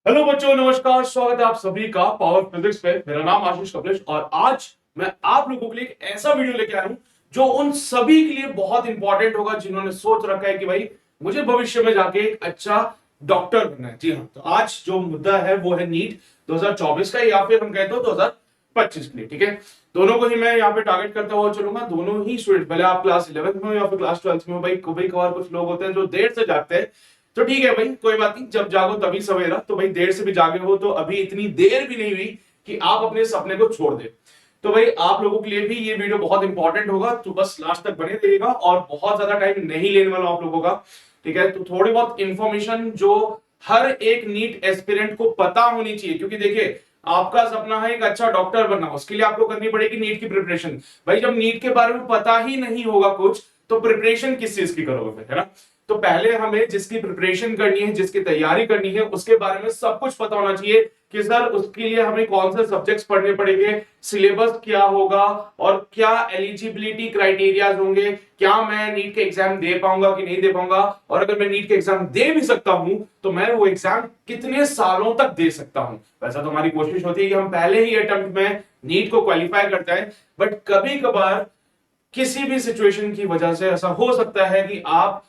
Hello बच्चों, नमस्कार। स्वागत है आप सभी का पावर फिजिक्स पे। मेरा नाम आशीष कपलेश और आज मैं आप लोगों के लिए एक ऐसा वीडियो लेके आया हूं जो उन सभी के लिए बहुत इंपॉर्टेंट होगा जिन्होंने सोच रखा है कि भाई मुझे भविष्य में जाके एक अच्छा डॉक्टर बनना है। जी हाँ, तो आज जो मुद्दा है वो है नीट 2024 का, या फिर हम कहते हो 2025 के लिए। ठीक है, दोनों को ही मैं यहाँ पे टारगेट करता हुआ चलूंगा। दोनों ही स्टूडेंट, भले आप क्लास 11th में हो या फिर क्लास 12th में हो। भाई कभी कभार कुछ लोग होते हैं जो देर से जागते हैं, तो ठीक है भाई, कोई बात नहीं, जब जागो तभी सवेरा। तो भाई देर से भी जागे हो तो अभी इतनी देर भी नहीं हुई कि आप अपने सपने को छोड़ दे। तो भाई आप लोगों के लिए भी ये वीडियो बहुत इंपॉर्टेंट होगा, तो बस लास्ट तक बने रहिएगा और बहुत ज्यादा टाइम नहीं लेने वाला आप लोगों का। ठीक है, तो थोड़ी बहुत इंफॉर्मेशन जो हर एक नीट एस्पिरेंट को पता होनी चाहिए, क्योंकि देखिए आपका सपना है एक अच्छा डॉक्टर बनना, उसके लिए आपको करनी पड़ेगी नीट की प्रिपरेशन। भाई जब नीट के बारे में पता ही नहीं होगा कुछ, तो प्रिपरेशन किस चीज की करोगे फिर, है ना। तो पहले हमें जिसकी प्रिपरेशन करनी है, जिसकी तैयारी करनी है, उसके बारे में सब कुछ पता होना चाहिए कि सर उसके लिए हमें कौन से सब्जेक्ट्स पढ़ने पड़ेंगे, सिलेबस क्या होगा और क्या एलिजिबिलिटी क्राइटेरियाज होंगे, क्या मैं नीट के एग्जाम दे पाऊंगा कि नहीं दे पाऊंगा, और अगर मैं नीट के एग्जाम दे भी सकता हूं तो मैं वो एग्जाम कितने सालों तक दे सकता हूं। वैसा तो हमारी कोशिश होती है कि हम पहले ही अटेम्प्ट में नीट को क्वालिफाई करते हैं, बट कभी कभार किसी भी सिचुएशन की वजह से ऐसा हो सकता है कि आप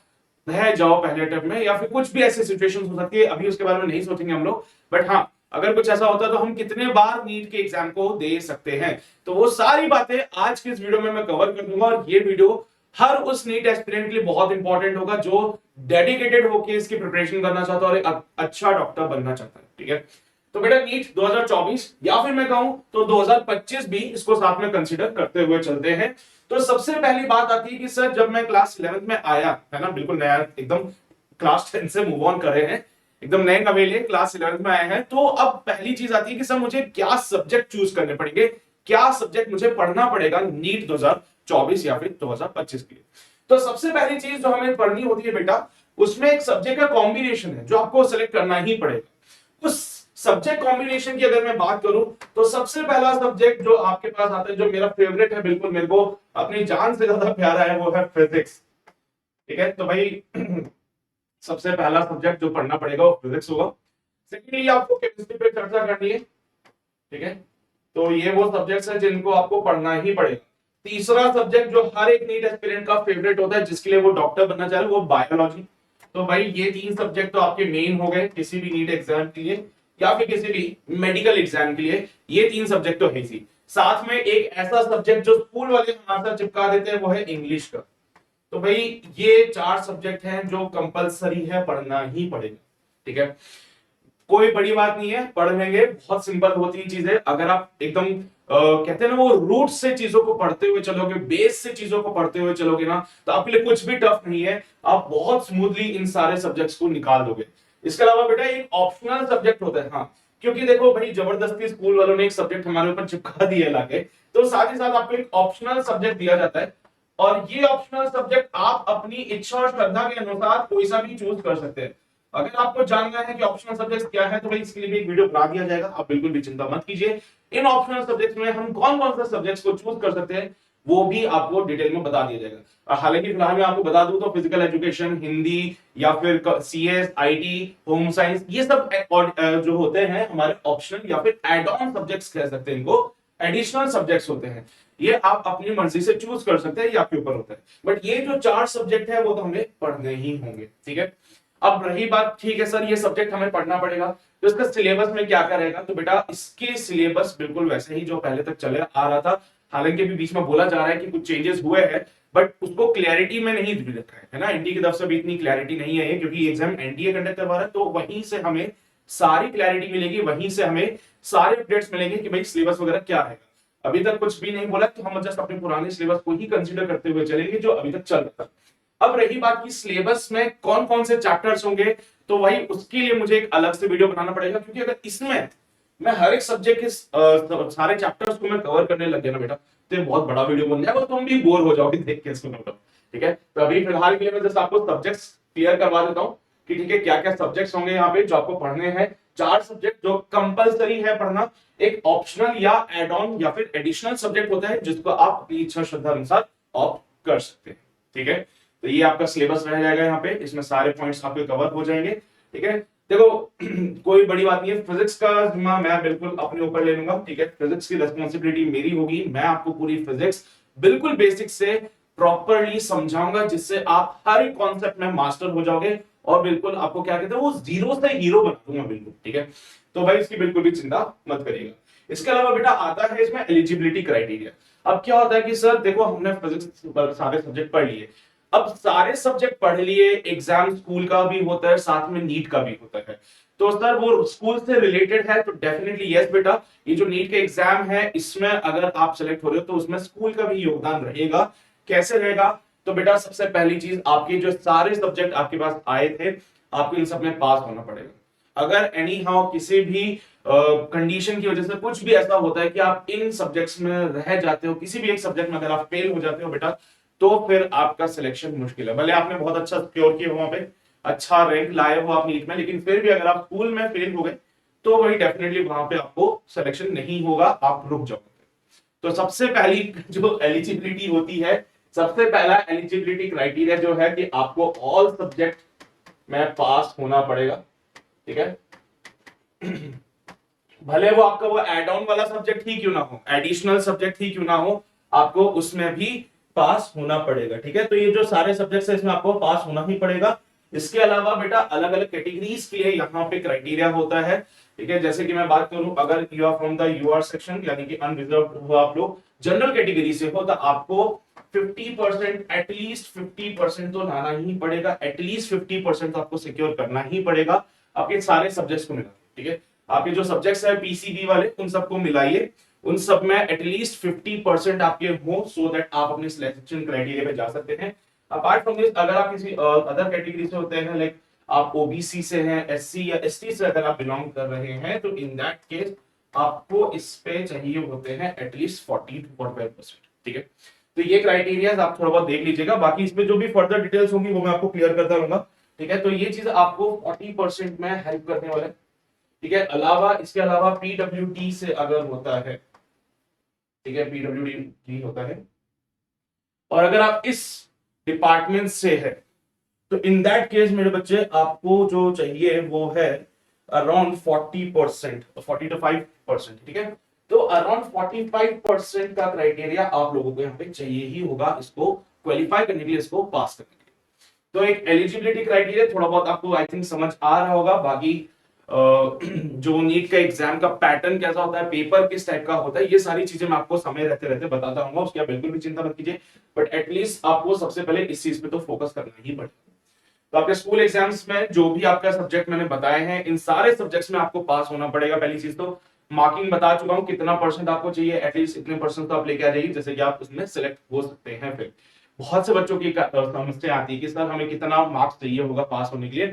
रह जाओ पहले अटेम्प्ट में, या फिर कुछ भी ऐसी सिचुएशन हो सकती है, अभी उसके बारे में नहीं सोचेंगे हम लोग। बट हाँ, अगर कुछ ऐसा होता है तो हम कितने बार नीट के एग्जाम को दे सकते हैं, तो वो सारी बातें आज के इस वीडियो में मैं कवर कर दूंगा। और ये वीडियो हर उस नीट एस्पिरेंट के लिए बहुत इंपॉर्टेंट होगा जो डेडिकेटेड होकर इसकी प्रिपरेशन करना चाहता है और एक अच्छा डॉक्टर बनना चाहता है। ठीक है, तो बेटा नीट 2024 या फिर मैं कहूं तो 2025 भी इसको साथ में कंसीडर करते हुए चलते हैं। तो सबसे पहली बात आती है कि सर जब मैं क्लास 11th में आया, है ना, बिल्कुल नया एकदम, क्लास 10 से मूव ऑन कर रहे हैं, एकदम नए नवेले क्लास 11th में आए हैं, तो अब पहली चीज आती है कि सर मुझे क्या सब्जेक्ट चूज करने पड़ेंगे, क्या सब्जेक्ट मुझे पढ़ना पड़ेगा नीट 2024 या फिर 2025 के लिए। तो सबसे पहली चीज जो हमें पढ़नी होती है बेटा, उसमें एक सब्जेक्ट का कॉम्बिनेशन है जो आपको सिलेक्ट करना ही पड़ेगा। उस सब्जेक्ट कॉम्बिनेशन की अगर मैं बात करूं तो सबसे पहला सब्जेक्ट जो आपके पास आता है, जो मेरा फेवरेट है, बिल्कुल मेरे को अपनी जान से ज्यादा प्यारा है, वो है फिजिक्स। ठीक है, तो भाई सबसे पहला सब्जेक्ट जो पढ़ना पड़ेगा वो फिजिक्स होगा। सेकेंडली आपको केमिस्ट्री पे चर्चा करनी है। ठीक है, तो ये वो सब्जेक्ट्स हैं जिनको आपको पढ़ना ही पड़ेगा। तीसरा सब्जेक्ट जो हर एक नीट एस्पिरेंट का फेवरेट होता है, जिसके लिए वो डॉक्टर बनना चाह रहे हैं, वो बायोलॉजी। तो भाई ये तीन सब्जेक्ट तो आपके मेन हो गए किसी भी नीट एग्जाम के लिए या फिर किसी भी मेडिकल एग्जाम के लिए। ये तीन सब्जेक्ट तो है ही। साथ में एक ऐसा सब्जेक्ट जो स्कूल वाले हमारे साथ चिपका देते हैं, वो है इंग्लिश का। तो भाई ये चार सब्जेक्ट हैं जो कंपलसरी है, पढ़ना ही पड़ेगा। ठीक है, कोई बड़ी बात नहीं है, पढ़ लेंगे, बहुत सिंपल होती है चीजें। अगर आप एकदम कहते हैं ना, वो रूट से चीजों को पढ़ते हुए चलोगे, बेस से चीजों को पढ़ते हुए चलोगे ना, तो आपके लिए कुछ भी टफ नहीं है, आप बहुत स्मूथली इन सारे सब्जेक्ट्स को निकाल दोगे। इसके अलावा बेटा एक ऑप्शनल सब्जेक्ट होता है। हाँ, क्योंकि देखो भाई जबरदस्ती स्कूल वालों ने एक सब्जेक्ट हमारे ऊपर चिपका दिया लाके, तो साथ ही साथ आपको एक ऑप्शनल सब्जेक्ट दिया जाता है। और ये ऑप्शनल सब्जेक्ट आप अपनी इच्छा और श्रद्धा के अनुसार कोई सा भी चूज कर सकते हैं। अगर आपको जानना है कि ऑप्शनल सब्जेक्ट्स क्या है, तो भाई इसके लिए भी एक वीडियो बना दिया जाएगा, आप बिल्कुल भी चिंता मत कीजिए। इन ऑप्शनल सब्जेक्ट्स में हम कौन कौन से सब्जेक्ट्स को चूज कर सकते हैं वो भी आपको डिटेल में बता दिया जाएगा। हालांकि फिलहाल मैं आपको बता दूं तो फिजिकल एजुकेशन, हिंदी या फिर सीएस, आईटी, होम साइंस, ये सब जो होते हैं हमारे ऑप्शनल या फिर एड ऑन सब्जेक्ट्स कह सकते हैं इनको, एडिशनल सब्जेक्ट्स होते हैं। ये आप अपनी मर्जी से चूज कर सकते हैं, ये आपके ऊपर होता है। बट ये जो चार सब्जेक्ट है वो तो हमें पढ़ने ही होंगे। ठीक है, अब रही बात, ठीक है सर ये सब्जेक्ट हमें पढ़ना पड़ेगा, तो इसका सिलेबस में क्या क्या रहेगा। तो बेटा इसके सिलेबस बिल्कुल वैसे ही जो पहले तक चले आ रहा था। हालांकि अभी बीच में बोला जा रहा है कि कुछ चेंजेस हुए हैं, बट उसको क्लैरिटी में नहीं दे रखा है ना, एनडीए की तरफ से भी इतनी क्लैरिटी नहीं है, क्योंकि एग्जाम एनडीए कंडक्ट करवा रहा है, तो वहीं से हमें सारी क्लैरिटी मिलेगी, वहीं से हमें सारे अपडेट्स मिलेंगे कि भाई सिलेबस वगैरह क्या रहेगा। अभी तक कुछ भी नहीं बोला, तो हम जस्ट अपने पुराने सिलेबस को ही कंसीडर करते हुए चलेंगे जो अभी तक चल रहा था। अब रही बात की सिलेबस में कौन कौन से चैप्टर्स होंगे, तो वही उसके लिए मुझे एक अलग से वीडियो बनाना पड़ेगा, क्योंकि अगर इसमें मैं हर एक सब्जेक्ट के सारे चैप्टर्स को मैं कवर करने लग गया ना बेटा, तो ये बहुत बड़ा वीडियो बन जाएगा, तुम भी बोर हो जाओगे देख के इसको। मतलब ठीक है, तो अभी फिलहाल के लिए मैं जस्ट आपको सब्जेक्ट्स क्लियर करवा देता हूँ कि ठीक है क्या क्या सब्जेक्ट्स होंगे यहाँ पे जो आपको पढ़ने हैं। चार सब्जेक्ट जो कंपलसरी है पढ़ना, एक ऑप्शनल या एड ऑन या फिर एडिशनल सब्जेक्ट होता है जिसको आप अपनी इच्छा श्रद्धा अनुसार ऑप्ट कर सकते हैं। ठीक है, तो ये आपका सिलेबस रह जाएगा यहाँ पे, इसमें सारे पॉइंट्स आपके कवर हो जाएंगे। ठीक है, देखो कोई बड़ी बात नहीं है, फिजिक्स का जिम्मा मैं बिल्कुल अपने ऊपर ले लूंगा, ठीक है। फिजिक्स की रिस्पॉन्सिबिलिटी मेरी होगी, मैं आपको पूरी फिजिक्स बिल्कुल बेसिक से प्रॉपरली समझाऊंगा, जिससे आप हर एक कॉन्सेप्ट में मास्टर हो जाओगे और बिल्कुल आपको क्या कहते हैं वो जीरो से हीरो बना दूंगा बिल्कुल, ठीक है। तो भाई इसकी बिल्कुल भी चिंता मत करिएगा। इसके अलावा बेटा आता है इसमें एलिजिबिलिटी क्राइटेरिया। अब क्या होता है कि सर देखो हमने फिजिक्स सारे सब्जेक्ट पढ़ लिए, अब सारे सब्जेक्ट पढ़ लिए, एग्जाम स्कूल का भी होता है साथ में नीट का भी होता है, तो सर वो स्कूल से रिलेटेड है तो डेफिनेटली यस बेटा, ये जो नीट के एग्जाम है इसमें अगर आप सेलेक्ट हो रहे हो तो उसमें स्कूल का भी योगदान रहेगा। कैसे रहेगा? तो बेटा सबसे पहली चीज, आपके जो सारे सब्जेक्ट आपके पास आए थे आपको इन सब में पास होना पड़ेगा। अगर एनी हाउ किसी भी कंडीशन की वजह से कुछ भी ऐसा होता है कि आप इन सब्जेक्ट्स में रह जाते हो, किसी भी एक सब्जेक्ट में अगर आप फेल हो जाते हो बेटा, तो फिर आपका सिलेक्शन मुश्किल है। भले आपने बहुत अच्छा स्कोर किया वहां पे, अच्छा रैंक लाए हो आप नीट में, लेकिन फिर भी अगर आप स्कूल में फेल हो गए तो वही डेफिनेटली वहां पे आपको सिलेक्शन नहीं होगा, आप रुक जाओगे। तो सबसे पहली जो एलिजिबिलिटी होती है, सबसे पहला एलिजिबिलिटी क्राइटेरिया जो है कि आपको ऑल सब्जेक्ट में पास होना पड़ेगा, ठीक है। भले वो आपका वो एड ऑन वाला सब्जेक्ट ही क्यों ना हो, एडिशनल सब्जेक्ट ही क्यों ना हो, आपको उसमें भी पास होना पड़ेगा, ठीक है। तो ये जो सारे सब्जेक्ट्स है इसमें आपको पास होना ही पड़ेगा। इसके अलावा बेटा अलग अलग कैटेगरीज के लिए यहाँ पे क्राइटेरिया होता है, ठीक है। जैसे कि मैं बात करूं, अगर you are from the UR section यानी कि अनरिजर्व हो आप लोग, जनरल कैटेगरी से हो, तो आपको 50% एटलीस्ट 50% तो लाना ही पड़ेगा, एटलीस्ट 50% तो आपको सिक्योर करना ही पड़ेगा आपके सारे सब्जेक्ट्स को मिला, ठीक है। आपके जो सब्जेक्ट्स है पीसीबी वाले उन सबको मिलाइए, उन सब में एटलीस्ट 50% आपके हो, सो दैट आप अपने सिलेक्शन क्राइटेरिया पे जा सकते हैं। अपार्ट फ्रॉम दिस, अगर आप किसी अदर कैटेगरी से होते हैं, लाइक आप ओबीसी से हैं, एससी या एसटी से अगर आप बिलोंग कर रहे हैं, तो इन दैट केस आपको इस पे चाहिए होते हैं एटलीस्ट 40 to 45%, ठीक है। तो ये क्राइटेरिया आप थोड़ा बहुत देख लीजिएगा, बाकी इसमें जो भी फर्दर डिटेल्स होंगी वो मैं आपको क्लियर करता रहूंगा, ठीक है। तो ये चीज आपको 40% में हेल्प करने वाला है, ठीक है। अलावा इसके अलावा पीडब्ल्यूडी से अगर होता है, ठीक है, पीडब्ल्यूडी होता है, और अगर आप इस डिपार्टमेंट से है, तो इन दैट केस मेरे बच्चे आपको जो चाहिए वो है अराउंड 40%, 45%, ठीक है। तो अराउंड 45% का क्राइटेरिया आप लोगों को यहाँ पे चाहिए ही होगा इसको क्वालिफाई करने के लिए, इसको पास करने के लिए। तो एक एलिजिबिलिटी क्राइटेरिया थोड़ा बहुत आपको आई थिंक समझ आ रहा होगा। बाकी जो नीट का एग्जाम का पैटर्न कैसा होता है, पेपर किस टाइप का होता है, ये सारी चीजें मैं आपको समय रहते रहते बताता रहूंगा, उसकी आप बिल्कुल भी चिंता मत कीजिए। बट एटलीस्ट आपको सबसे पहले इस चीज पे तो फोकस करना ही पड़ेगा। तो आपके स्कूल एग्जाम्स में जो भी आपका सब्जेक्ट मैंने बताए हैं, इन सारे सब्जेक्ट्स में आपको पास होना पड़ेगा। पहली चीज तो मार्किंग बता चुका हूं, कितना परसेंट आपको चाहिए, एटलीस्ट इतने परसेंट तो आप लेके आ जाइए, जैसे कि आप उसमें सिलेक्ट हो सकते हैं। फिर बहुत से बच्चों की समस्या आती है कि सर हमें कितना मार्क्स चाहिए होगा पास होने के लिए,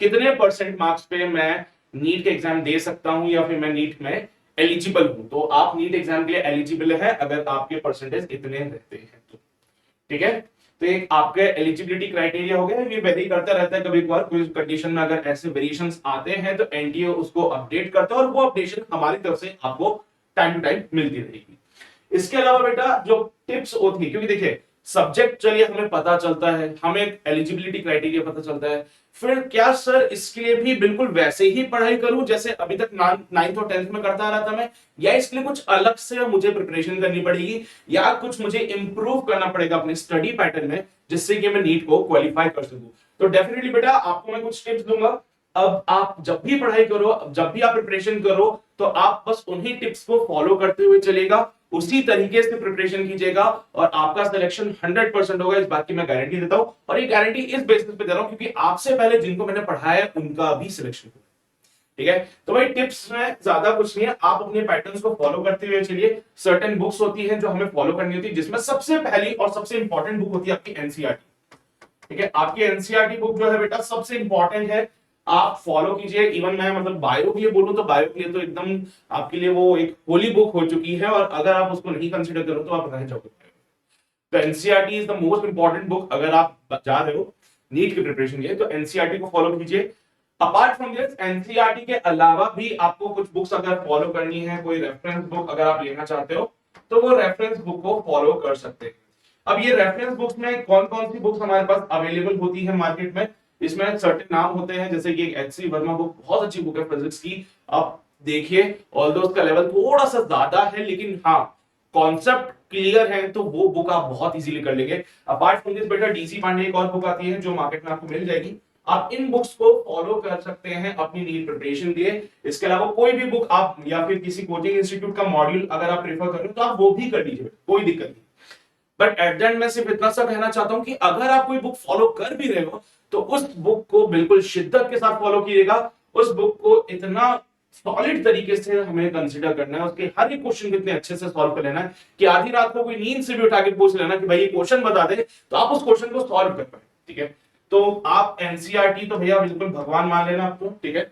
कितने परसेंट मार्क्स पे मैं नीट के एग्जाम दे सकता हूं या फिर मैं नीट में एलिजिबल हूं। तो आप नीट एग्जाम के लिए एलिजिबल है अगर आपके परसेंटेज इतने रहते हैं तो, ठीक है। तो एक आपके एलिजिबिलिटी क्राइटेरिया हो गया, ये वेरी करता रहता है, कभी कभार कोई कंडीशन में अगर ऐसे वेरिएशंस आते हैं तो एनटीए उसको अपडेट करता है और वो अपडेशन हमारी तरफ से आपको टाइम टू टाइम मिलती रहेगी। इसके अलावा बेटा जो टिप्स होती है, क्योंकि देखिए सब्जेक्ट चलिए हमें पता चलता है, हमें एलिजिबिलिटी क्राइटेरिया पता चलता है, फिर क्या सर इसके लिए भी बिल्कुल वैसे ही पढ़ाई करूं जैसे अभी तक 9th और 10th में करता रहा था मैं, या इसके लिए कुछ अलग से मुझे प्रिपरेशन करनी पड़ेगी, या कुछ मुझे इंप्रूव करना पड़ेगा अपने स्टडी पैटर्न में जिससे कि मैं नीट को क्वालिफाई कर सकूं? तो डेफिनेटली बेटा आपको मैं कुछ टिप्स दूंगा। अब आप जब भी पढ़ाई करो, जब भी आप प्रिपरेशन करो, तो आप बस उन्हीं टिप्स को फॉलो करते हुए चलेगा, उसी तरीके से प्रिपरेशन कीजिएगा और आपका सिलेक्शन 100% होगा, इस बात की मैं गारंटी देता हूं। और ये गारंटी इस बेसिस पे दे रहा हूं क्योंकि आपसे पहले जिनको मैंने पढ़ाया उनका भी सिलेक्शन हुआ, ठीक है। तो भाई टिप्स में ज्यादा कुछ नहीं है, आप अपने पैटर्न्स को फॉलो करते हुए चलिए। सर्टेन बुक्स होती हैं जो हमें फॉलो करनी होती है, जिसमें सबसे पहली और सबसे इंपॉर्टेंट बुक होती है आपकी एनसीईआरटी, ठीक है। आपकी एनसीईआरटी बुक जो है बेटा सबसे इंपॉर्टेंट है, आप फॉलो कीजिए। इवन मैं मतलब बायो के लिए बोलूं तो बायो के लिए तो एकदम आपके लिए वो एक होली बुक हो चुकी है, और अगर आप उसको नहीं कंसीडर करो तो आप रह जाओगे। तो NCERT is the most important book अगर आप जा रहे हो नीट की प्रिपरेशन के लिए, तो एनसीईआरटी को फॉलो कीजिए। अपार्ट फ्रॉम दिस एनसीईआरटी के अलावा भी आपको कुछ बुक्स अगर फॉलो करनी है, कोई रेफरेंस बुक अगर आप लेना चाहते हो तो वो रेफरेंस बुक को फॉलो कर सकते हैं। अब ये रेफरेंस बुक्स में कौन कौन सी बुक्स हमारे पास अवेलेबल होती है मार्केट में, इसमें सर्टेन नाम होते हैं, जैसे कि एच.सी. वर्मा बुक बहुत अच्छी बुक है फिजिक्स की, आप देखिए। ऑल्दो उसका लेवल थोड़ा सा ज्यादा है, लेकिन हाँ कॉन्सेप्ट क्लियर है तो वो बुक आप बहुत इजीली कर लेंगे। अपार्ट फ्रॉम दिस बेटा डीसी पांडे एक और बुक आती है जो मार्केट में आपको मिल जाएगी, आप इन बुक्स को फॉलो कर सकते हैं अपनी नीट प्रिपरेशन के लिए। इसके अलावा कोई भी बुक आप या फिर किसी कोचिंग इंस्टीट्यूट का मॉड्यूल अगर आप प्रेफर कर रहे हो तो आप वो भी कर लीजिए, कोई दिक्कत नहीं। बट एट द एंड मैं सिर्फ इतना सा कहना चाहता हूं कि अगर आप कोई बुक फॉलो कर भी रहे हो तो उस बुक को बिल्कुल शिद्दत के साथ फॉलो कीजिएगा। उस बुक को इतना सॉलिड तरीके से हमें कंसीडर करना है, उसके हर एक क्वेश्चन को इतने अच्छे से सॉल्व कर लेना है कि आधी रात को कोई नींद से भी उठा के पूछ लेना कि भाई ये क्वेश्चन बता दे, तो आप उस क्वेश्चन को सॉल्व कर पाए। ठीक है, तो आप एनसीईआरटी तो भैया बिल्कुल भगवान मान लेना आपको। ठीक है,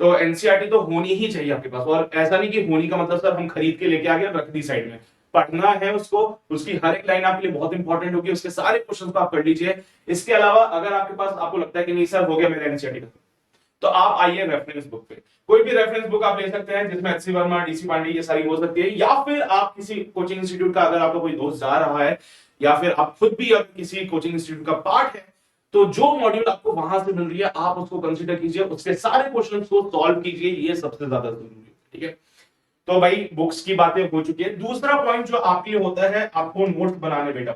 तो एनसीईआरटी तो होनी ही चाहिए आपके पास, और ऐसा नहीं कि होनी का मतलब सर हम खरीद के लेके आ गए रख दी साइड में, पढ़ना है उसको, उसकी हर एक लाइन आपके लिए बहुत इंपॉर्टेंट होगी, उसके सारे क्वेश्चन को आप कर लीजिए। इसके अलावा अगर आपके पास आपको लगता है कि नहीं सर हो गया मेरा एनसीईआरटी का, तो आप आइए रेफरेंस बुक पे, कोई भी रेफरेंस बुक आप ले सकते हैं जिसमें एच.सी. वर्मा, डीसी पांडे ये सारी हो सकती है, या फिर आप किसी कोचिंग इंस्टीट्यूट का अगर आपका कोई दोस्त जा रहा है या फिर आप खुद भी अगर किसी कोचिंग इंस्टीट्यूट का पार्ट है, तो जो मॉड्यूल आपको वहां से मिल रही है आप उसको कंसीडर कीजिए, उसके सारे क्वेश्चंस को सॉल्व कीजिए, ये सबसे ज्यादा जरूरी है। ठीक है, तो भाई बुक्स की बातें हो चुकी है। दूसरा पॉइंट जो आपके लिए होता है, आपको नोट्स बनाने बेटा।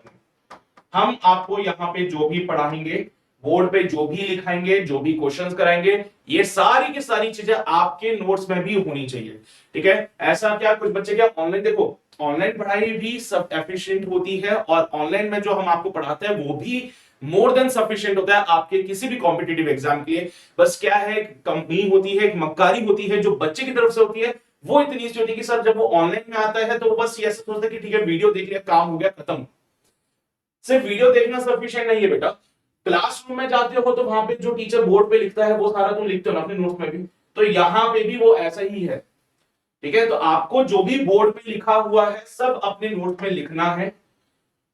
हम आपको यहाँ पे जो भी पढ़ाएंगे, बोर्ड पे जो भी लिखाएंगे, जो भी क्वेश्चंस कराएंगे, ये सारी की सारी चीजें आपके नोट्स में भी होनी चाहिए। ठीक है, ऐसा क्या कुछ बच्चे क्या ऑनलाइन, देखो ऑनलाइन पढ़ाई भी सब एफिशिएंट होती है, और ऑनलाइन में जो हम आपको पढ़ाते हैं वो भी मोर देन सफिशिएंट होता है आपके किसी भी कॉम्पिटिटिव एग्जाम के लिए। बस क्या है, कंपनी होती है, एक मक्कारी होती है जो बच्चे की तरफ से होती है, वो इतनी सी होती है कि सर जब वो ऑनलाइन में आता है तो वो बस ये सोचता है कि ठीक है वीडियो देख लिया काम हो गया खत्म। सिर्फ वीडियो देखना सफिशिएंट नहीं है बेटा, क्लासरूम में जाते हो तो वहां पे जो टीचर बोर्ड पे लिखता है वो सारा तुम लिखते हो ना अपने नोट्स में भी, तो यहाँ पे भी वो ऐसा ही है। ठीक है, तो आपको जो भी बोर्ड पे लिखा हुआ है सब अपने नोट में लिखना है।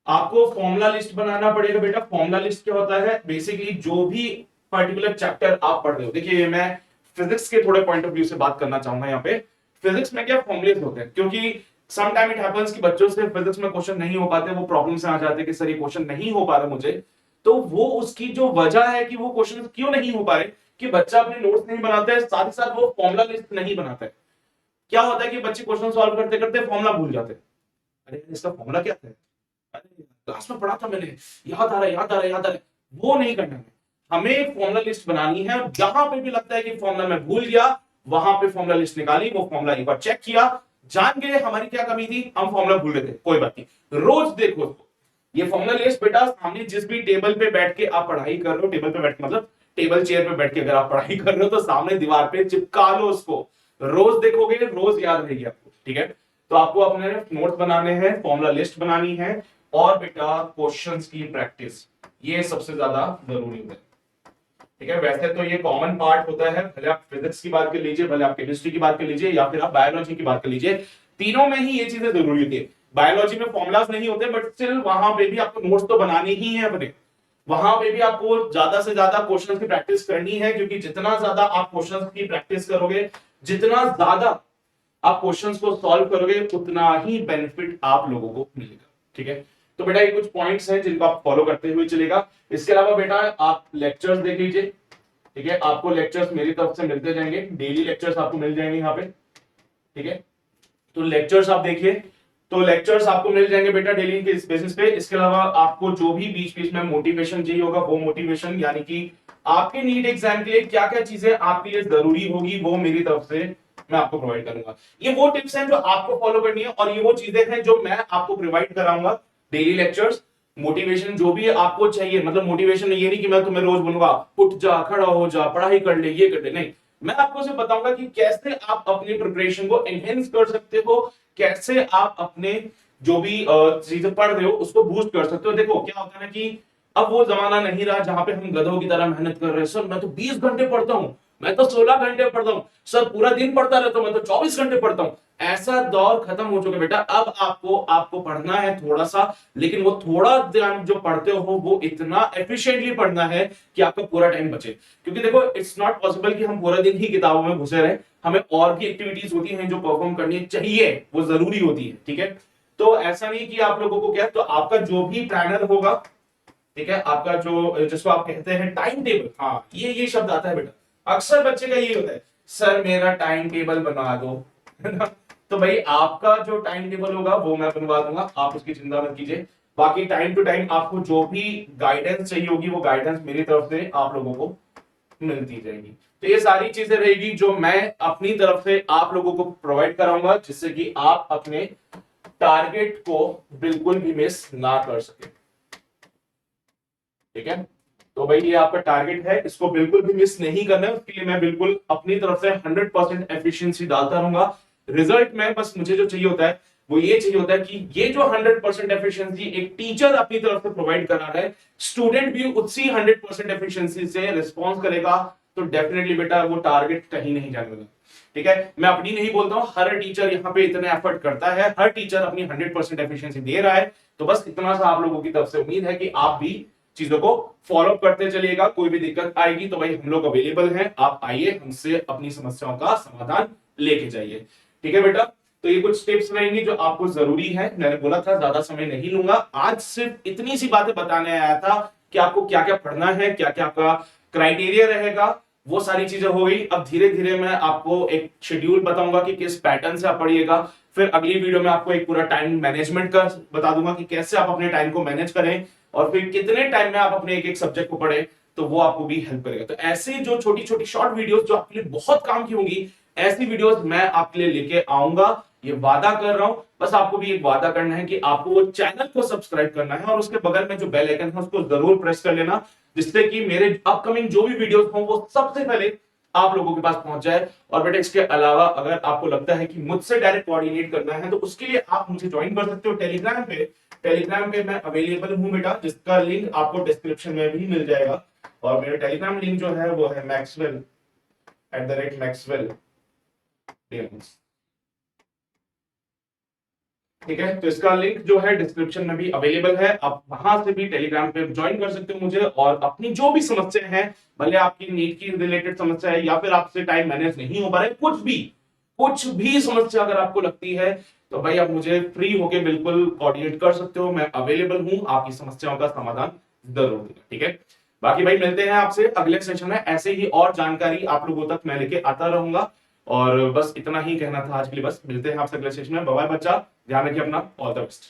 आपको फॉर्मूला लिस्ट बनाना पड़ेगा बेटा। फॉर्मूला लिस्ट क्या होता है, बेसिकली जो भी पर्टिकुलर चैप्टर आप पढ़ रहे हो, देखिए मैं फिजिक्स के थोड़े पॉइंट ऑफ व्यू से बात करना चाहूंगा यहाँ पे। फिजिक्स में क्या फॉर्मुलेज होते हैं, क्योंकि सम टाइम इट हैपेंस कि बच्चों से फिजिक्स में क्वेश्चन नहीं हो पाते, वो प्रॉब्लम से आ जाते हैं कि सर ये क्वेश्चन नहीं हो पा रहा मुझे, तो वो उसकी जो वजह है कि वो क्वेश्चन क्यों नहीं हो पा रहे, कि बच्चा अपने नोट्स नहीं बनाता है, साथ ही साथ वो फॉर्मुला लिस्ट नहीं बनाता है। क्या होता है कि बच्चे क्वेश्चन सॉल्व करते करते फॉर्मुला भूल जाते हैं, अरे इसका फॉर्मुला क्या था, अरे क्लास में पढ़ा था मैंने, याद आ रहा है याद आ रहा है याद आ रहा है। वो नहीं करना है, हमें एक फॉर्मुला लिस्ट बनानी है, जहां पे भी लगता है कि फॉर्मुला मैं भूल गया वहां पे फॉर्मुला लिस्ट निकाली, वो फॉर्मुला एक बार चेक किया, जान गए हमारी क्या कमी थी, हम फॉर्मुला भूल रहे थे, कोई बात नहीं, रोज देखो उसको। ये फॉर्मुला लिस्ट बेटा सामने जिस भी टेबल पे बैठ के आप पढ़ाई कर रहे हो, टेबल पे बैठ के मतलब टेबल चेयर पे बैठ के अगर आप पढ़ाई कर रहे हो तो सामने दीवार पे चिपका लो उसको, रोज देखोगे रोज याद रहेगी आपको। ठीक है, तो आपको अपने नोट्स बनाने हैं, फॉर्मुला लिस्ट बनानी है, और बेटा क्वेश्चंस की प्रैक्टिस, ये सबसे ज्यादा जरूरी है। ठीक है, वैसे तो ये कॉमन पार्ट होता है, भले आप फिजिक्स की बात कर लीजिए, भले आप केमिस्ट्री की बात कर लीजिए, या फिर आप बायोलॉजी की बात कर लीजिए, तीनों में ही ये चीजें जरूरी होती है। बायोलॉजी में फॉर्मुलाज नहीं होते, बट स्टिल वहां पे भी आपको नोट्स तो बनाने ही है अपने, वहां पे भी आपको ज्यादा से ज्यादा क्वेश्चंस की प्रैक्टिस करनी है, क्योंकि जितना ज्यादा आप क्वेश्चंस की प्रैक्टिस करोगे, जितना ज्यादा आप क्वेश्चंस को सॉल्व करोगे, उतना ही बेनिफिट आप लोगों को मिलेगा। ठीक है, तो बेटा ये कुछ पॉइंट्स हैं जिनको आप फॉलो करते हुए चलेगा। इसके अलावा बेटा आप लेक्चर्स देख लीजिए। ठीक है, आपको लेक्चर्स मेरी तरफ से मिलते जाएंगे, डेली लेक्चर्स आपको मिल जाएंगे यहाँ पे। ठीक है, तो लेक्चर्स आप देखिए, तो लेक्चर्स आपको मिल जाएंगे बेटा डेली के बेसिस पे। इसके अलावा आपको जो भी बीच बीच में मोटिवेशन चाहिए होगा, वो मोटिवेशन यानी कि आपके नीट एग्जाम के लिए क्या क्या चीजें आपके लिए जरूरी होगी, वो मेरी तरफ से मैं आपको प्रोवाइड करूंगा। ये वो टिप्स हैं जो आपको फॉलो करनी है, और ये वो चीजें हैं जो मैं आपको प्रोवाइड कराऊंगा। डेली लेक्चर्स, मोटिवेशन जो भी आपको चाहिए, मतलब मोटिवेशन ये नहीं कि मैं तुम्हें रोज बोलूंगा उठ जा, खड़ा हो जा, पढ़ाई कर ले, ये कर ले, नहीं, मैं आपको सिर्फ बताऊंगा कि कैसे आप अपनी प्रिपरेशन को एनहेंस कर सकते हो, कैसे आप अपने जो भी चीजें पढ़ रहे हो उसको बूस्ट कर सकते हो। देखो क्या होता है ना कि अब वो जमाना नहीं रहा जहां पे हम गधों की तरह मेहनत कर रहे हैं, सर मैं तो 20 घंटे पढ़ता हूं, मैं तो 16 घंटे पढ़ता हूं, सर पूरा दिन पढ़ता रहता हूं, मैं तो 24 घंटे पढ़ता हूं। ऐसा दौर खत्म हो चुका है बेटा। अब आपको पढ़ना है थोड़ा सा, लेकिन वो थोड़ा ध्यान जो पढ़ते हो वो इतना एफिशिएंटली पढ़ना है कि आपका पूरा टाइम बचे। क्योंकि देखो इट्स नॉट पॉसिबल कि हम पूरा दिन ही किताबों में घुसे रहे, हमें और भी एक्टिविटीज होती हैं जो परफॉर्म करनी चाहिए, वो जरूरी होती है। ठीक है, तो ऐसा नहीं कि आप लोगों को क्या, तो आपका जो भी प्लानर होगा ठीक है, आपका जो जिसको आप कहते हैं टाइम टेबल, हाँ ये शब्द आता है बेटा, अक्सर बच्चे का ये होता है, सर मेरा टाइम टेबल बना दो, है ना। तो भाई आपका जो टाइम टेबल होगा वो मैं बनवा दूंगा, आप उसकी चिंता मत कीजिए। बाकी टाइम टू टाइम आपको जो भी गाइडेंस चाहिए होगी वो गाइडेंस मेरी तरफ से आप लोगों को मिलती जाएगी। तो ये सारी चीजें रहेगी जो मैं अपनी तरफ से आप लोगों को प्रोवाइड कराऊंगा, जिससे कि आप अपने टारगेट को बिल्कुल भी मिस ना कर सके। ठीक है, तो भाई ये आपका टारगेट है, इसको बिल्कुल भी मिस नहीं करना है, उसके लिए मैं बिल्कुल अपनी तरफ से 100% एफिशिएंसी डालता रहूंगा। रिजल्ट में बस मुझे जो चाहिए होता है वो ये चाहिए होता है कि ये जो 100% एफिशिएंसी एक टीचर अपनी तरफ से प्रोवाइड करा रहा है, स्टूडेंट भी उसी 100% एफिशिएंसी से रिस्पॉन्स करेगा, तो डेफिनेटली बेटा वो टारगेट कहीं नहीं जाने वाला। ठीक है, मैं अपनी नहीं बोलता हूं, हर टीचर यहाँ पे इतने एफर्ट करता है, हर टीचर अपनी 100% एफिशिएंसी दे रहा है, तो बस इतना सा आप लोगों की तरफ से उम्मीद है कि आप भी चीजों को फॉलो करते चलिएगा। कोई भी दिक्कत आएगी तो भाई हम लोग अवेलेबल हैं, आप आइए हमसे अपनी समस्याओं का समाधान लेके जाइए। ठीक है बेटा, तो ये कुछ टिप्स रहेंगी जो आपको जरूरी है, मैंने बोला था ज्यादा समय नहीं लूंगा, आज सिर्फ इतनी सी बातें बताने आया था कि आपको क्या क्या पढ़ना है, क्या क्या आपका क्राइटेरिया रहेगा, वो सारी चीजें हो गई। अब धीरे धीरे मैं आपको एक शेड्यूल बताऊंगा कि किस पैटर्न से आप पढ़िएगा, फिर अगली वीडियो में आपको एक पूरा टाइम मैनेजमेंट का बता दूंगा कि कैसे आप अपने टाइम को मैनेज करें, और फिर कितने टाइम में आप अपने एक एक सब्जेक्ट को पढ़ें, तो वो आपको भी हेल्प करेगा। तो ऐसे जो छोटी छोटी शॉर्ट वीडियोस जो आपके लिए बहुत काम की होंगी, ऐसी वीडियोस मैं आपके लिए लेके आऊंगा, ये वादा कर रहा हूं। बस आपको भी एक वादा करना है कि आपको वो चैनल को सब्सक्राइब करना है और उसके बगल में जो बेल आइकन है उसको जरूर प्रेस कर लेना, जिससे कि मेरे अपकमिंग जो भी वीडियोस हों वो सबसे पहले आप लोगों के पास पहुंच जाए। और बेटा इसके अलावा अगर आपको लगता है कि मुझसे डायरेक्ट कोऑर्डिनेट करना है तो उसके लिए आप मुझे ज्वाइन कर सकते हो टेलीग्राम पे। टेलीग्राम पे मैं अवेलेबल हूं बेटा, जिसका लिंक आपको डिस्क्रिप्शन में भी मिल जाएगा। और मेरा टेलीग्राम लिंक जो है वो है maxwell@maxwell। ठीक है, तो इसका लिंक जो है डिस्क्रिप्शन में भी अवेलेबल है, आप वहां से भी टेलीग्राम पे ज्वाइन कर सकते हो मुझे, और अपनी जो भी समस्या है, भले आपकी नीट की रिलेटेड समस्या है या फिर आपसे टाइम मैनेज नहीं हो पा रहा है, कुछ भी समस्या अगर आपको लगती है तो भाई आप मुझे फ्री होके बिल्कुल कोऑर्डिनेट कर सकते हो, मैं अवेलेबल हूं, आपकी समस्याओं का समाधान जरूर दूंगा। ठीक है, बाकी भाई मिलते हैं आपसे अगले सेशन में, ऐसे ही और जानकारी आप लोगों तक मैं लेके आता रहूंगा। और बस इतना ही कहना था आज के लिए, बस मिलते हैं आपसे अगले सेशन में। बाय बाय बच्चा, ध्यान रखिए अपना, ऑल द बेस्ट।